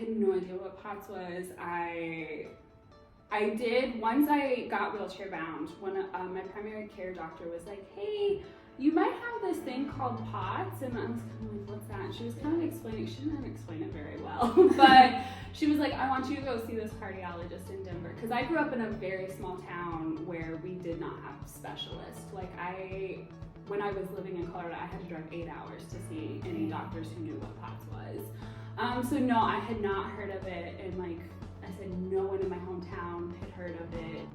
had no idea what POTS was. I did, once I got wheelchair bound, my primary care doctor was like, hey, you might have this thing called POTS, and I was kind of like, what's that? And she was kind of explaining, she didn't explain it very well, but she was like, I want you to go see this cardiologist in Denver, because I grew up in a very small town where we did not have specialists. Like when I was living in Colorado, I had to drive 8 hours to see any doctors who knew what POTS was. So no, I had not heard of it, and like I said, no one in my hometown had heard of it.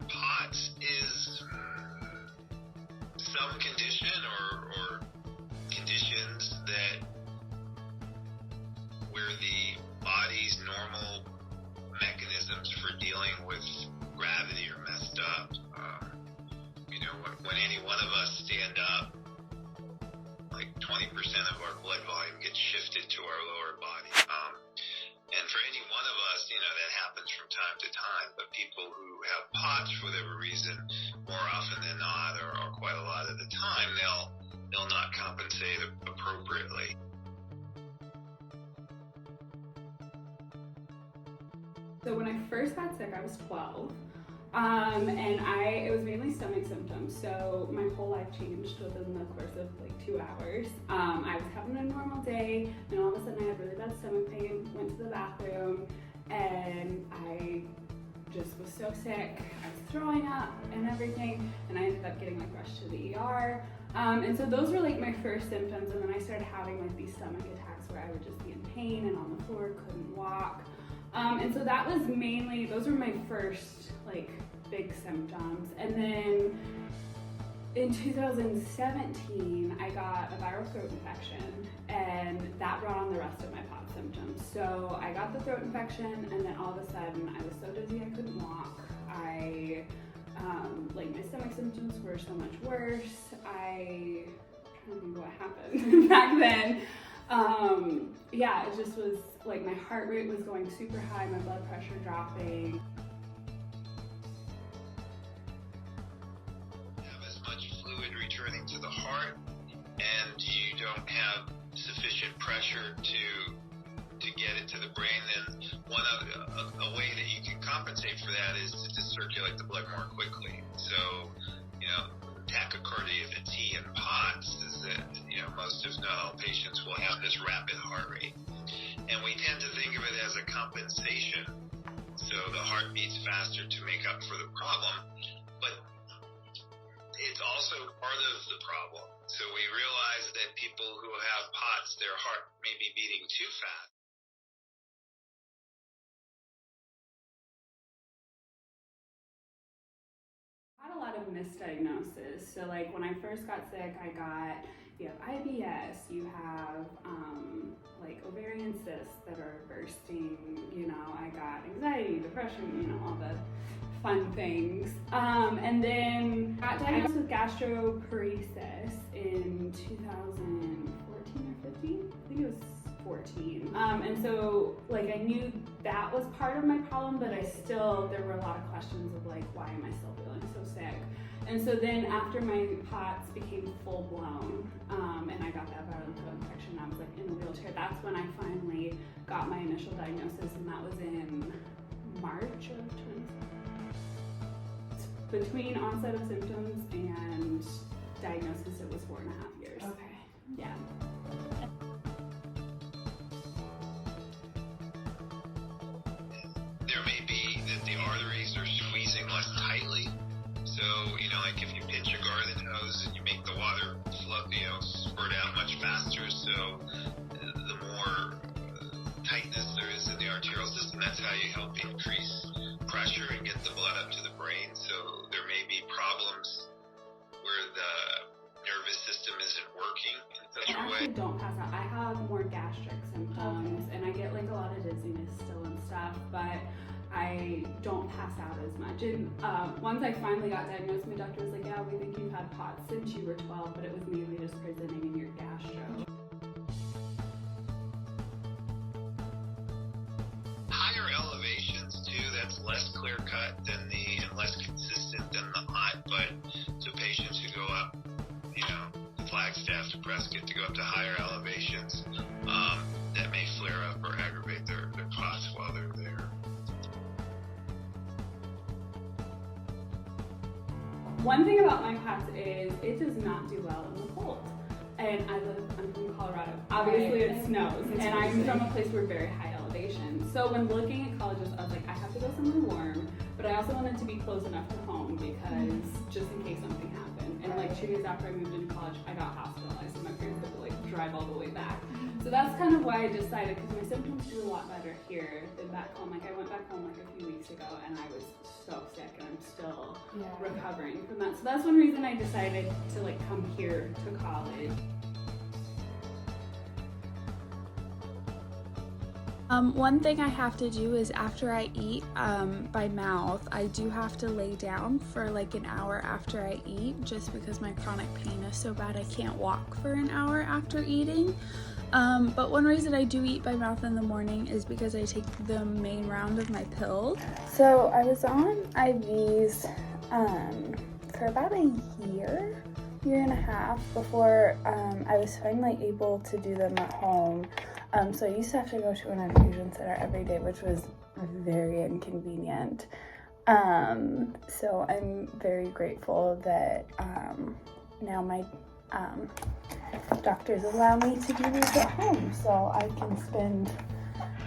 POTS is some condition or conditions that where the body's normal mechanisms for dealing with gravity are messed up. When any one of us stand up, like 20% of our blood volume gets shifted to our lower body. And for any one of us, that happens from time to time, but people who have POTS for whatever reason, more often than not, or quite a lot of the time, they'll not compensate appropriately. So when I first got sick, I was 12, and it was mainly stomach symptoms, so my whole life changed within the course of like 2 hours. I was having a normal day, and all of a sudden I had really bad stomach pain, went to the bathroom, and I just was so sick. I was throwing up and everything, and I ended up getting like rushed to the ER. And so those were like my first symptoms, and then I started having like these stomach attacks where I would just be in pain and on the floor, couldn't walk. And so that was mainly, those were my first like big symptoms. And then in 2017, I got a viral throat infection, and that brought on the rest of my POTS symptoms. So I got the throat infection, and then all of a sudden I was so dizzy I couldn't walk. My stomach symptoms were so much worse. I'm trying to think what happened back then. It just was like my heart rate was going super high, my blood pressure dropping. Have as much fluid returning to the heart, and you don't have sufficient pressure to get it to the brain, then a way that you can compensate for that is to just circulate the blood more quickly. So, tachycardia, the T in POTS, is that, most if not all patients will have this rapid heart rate. And we tend to think of it as a compensation. So the heart beats faster to make up for the problem, but it's also part of the problem. So we realize that people who have POTS, their heart may be beating too fast. I had a lot of misdiagnosis. So like when I first got sick, you have IBS, you have like ovarian cysts that are bursting, I got anxiety, depression, all the fun things. And then got diagnosed with gastroparesis in 2014 or 15, I think it was 14. And so like I knew that was part of my problem, but there were a lot of questions of like, why am I still feeling so sick? And so then after my POTS became full blown, and I got that viral throat infection, I was like in a wheelchair. That's when I finally got my initial diagnosis, and that was in March of 2017. Between onset of symptoms and diagnosis, it was 4.5 years. Okay. Yeah. There may be that the arteries are squeezing less tightly. So, like if you pinch your garden hose and you make the water flow, spurt out much faster. So the more tightness there is in the arterial system, that's how you help increase pressure and get the blood up to the brain. So there may be problems where the nervous system isn't working in such a way. I actually don't pass out. I have more gastric symptoms, and I get like a lot of dizziness still and stuff, but I don't pass out as much. And once I finally got diagnosed, my doctor was like, yeah, we think you've had POTS since you were 12, but it was mainly just presenting in your gastro. to go up to higher elevations that may flare up or aggravate their clots while they're there. One thing about my POTS is it does not do well in the cold. And I'm from Colorado. Obviously it snows, and I'm from a place where very high elevation. So when looking at colleges, I was like, I have to go somewhere warm, but I also wanted to be close enough to home because just in case something happened. And like 2 years after I moved into college, I got hospitalized, and my parents had to like drive all the way back. So that's kind of why I decided, because my symptoms do a lot better here than back home. Like I went back home like a few weeks ago, and I was so sick, and I'm still recovering from that. So that's one reason I decided to like come here to college. One thing I have to do is after I eat by mouth, I do have to lay down for like an hour after I eat, just because my chronic pain is so bad I can't walk for an hour after eating. But one reason I do eat by mouth in the morning is because I take the main round of my pills. So I was on IVs for about a year and a half before I was finally able to do them at home. So I used to have to go to an infusion center every day, which was very inconvenient. So I'm very grateful that now my doctors allow me to do these at home, so I can spend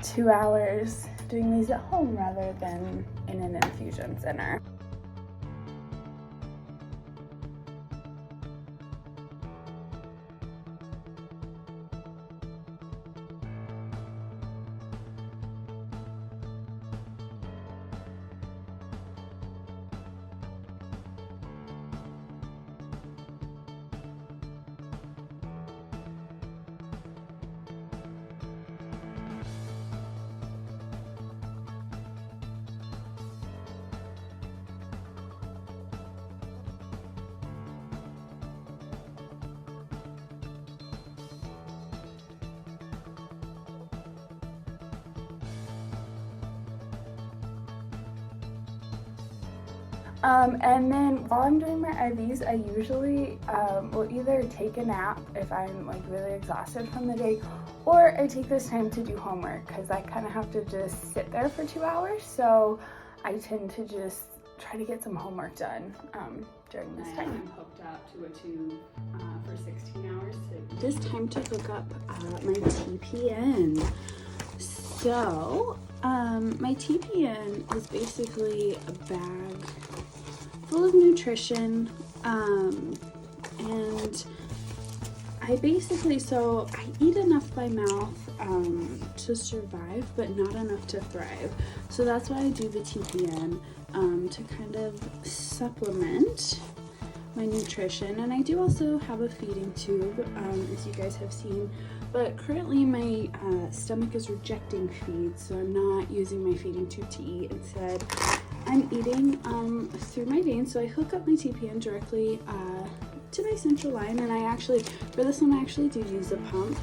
2 hours doing these at home rather than in an infusion center. And then while I'm doing my IVs, I usually will either take a nap if I'm like really exhausted from the day, or I take this time to do homework because I kind of have to just sit there for 2 hours. So I tend to just try to get some homework done during this time. I'm hooked up to a tube for 16 hours. It is time to hook up my TPN. So my TPN is basically a bag full of nutrition, and I eat enough by mouth to survive, but not enough to thrive. So that's why I do the TPN, to kind of supplement my nutrition. And I do also have a feeding tube, as you guys have seen, but currently my stomach is rejecting feed, so I'm not using my feeding tube to eat. Instead, I'm eating through my veins. So I hook up my TPN directly to my central line, and I actually, for this one, I actually do use a pump.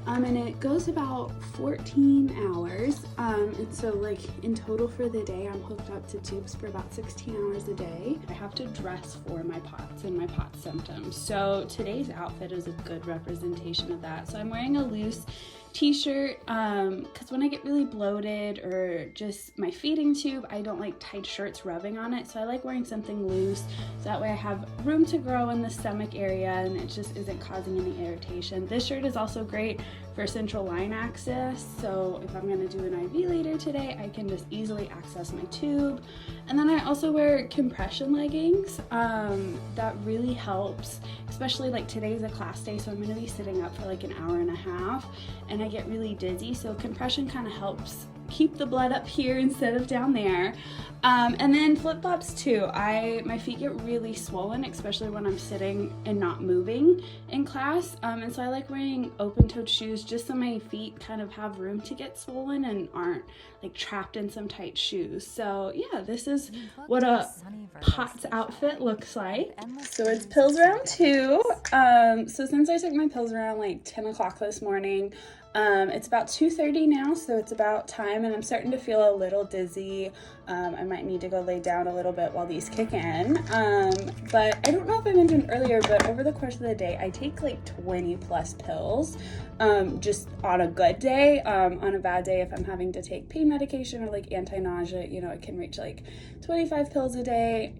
And it goes about 14 hours. And so like in total for the day, I'm hooked up to tubes for about 16 hours a day. I have to dress for my POTS and my POTS symptoms. So today's outfit is a good representation of that. So I'm wearing a loose t-shirt because when I get really bloated or just my feeding tube, I don't like tight shirts rubbing on it. So I like wearing something loose, so that way I have room to grow in the stomach area and it just isn't causing any irritation. This shirt is also great for central line access, so if I'm going to do an IV later today, I can just easily access my tube. And then I also wear compression leggings. That really helps, especially like today's a class day, so I'm going to be sitting up for like an hour and a half and I get really dizzy, so compression kind of helps keep the blood up here instead of down there. And then flip-flops too. My feet get really swollen, especially when I'm sitting and not moving in class. And so I like wearing open-toed shoes just so my feet kind of have room to get swollen and aren't like trapped in some tight shoes. So yeah, this is what a POTS outfit looks like. So it's pills round 2. So since I took my pills around like 10 o'clock this morning, It's about 2:30 now, so it's about time, and I'm starting to feel a little dizzy. I might need to go lay down a little bit while these kick in. But I don't know if I mentioned earlier, but over the course of the day, I take like 20 plus pills, just on a good day. On a bad day, if I'm having to take pain medication or like anti-nausea, you know, it can reach like 25 pills a day.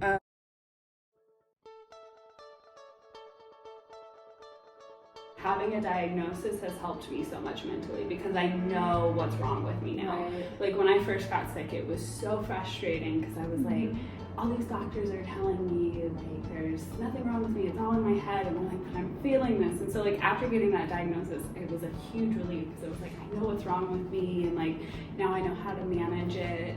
Having a diagnosis has helped me so much mentally because I know what's wrong with me now. Right. Like when I first got sick, it was so frustrating because I was like, all these doctors are telling me like there's nothing wrong with me, it's all in my head, and I'm like, but I'm feeling this. And so like after getting that diagnosis, it was a huge relief because it was like, I know what's wrong with me, and like now I know how to manage it.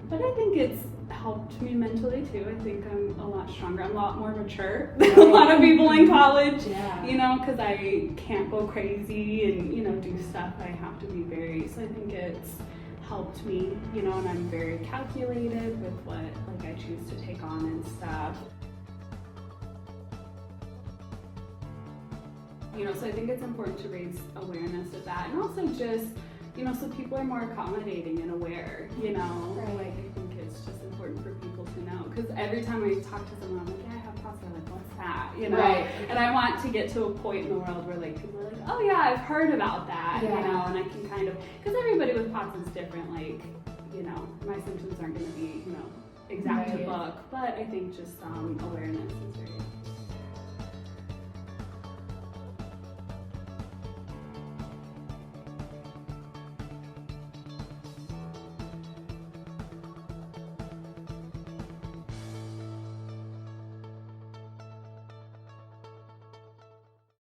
But I think it's helped me mentally too. I think I'm a lot stronger. I'm a lot more mature than a lot of people in college, you know, because I can't go crazy and, you know, do stuff. I have to be so I think it's helped me, you know, and I'm very calculated with what, like, I choose to take on and stuff. You know, so I think it's important to raise awareness of that, and also just, you know, so people are more accommodating and aware, you know, like I think it's just important for people to know, because every time I talk to someone, I'm like, yeah, I have Postural, like, what's that, you know, and I want to get to a point in the world where like people are like, oh yeah, I've heard about that, you know, and I can kind of, because everybody with POTS is different, like, you know, my symptoms aren't going to be, you know, exact to book, but I think just awareness is very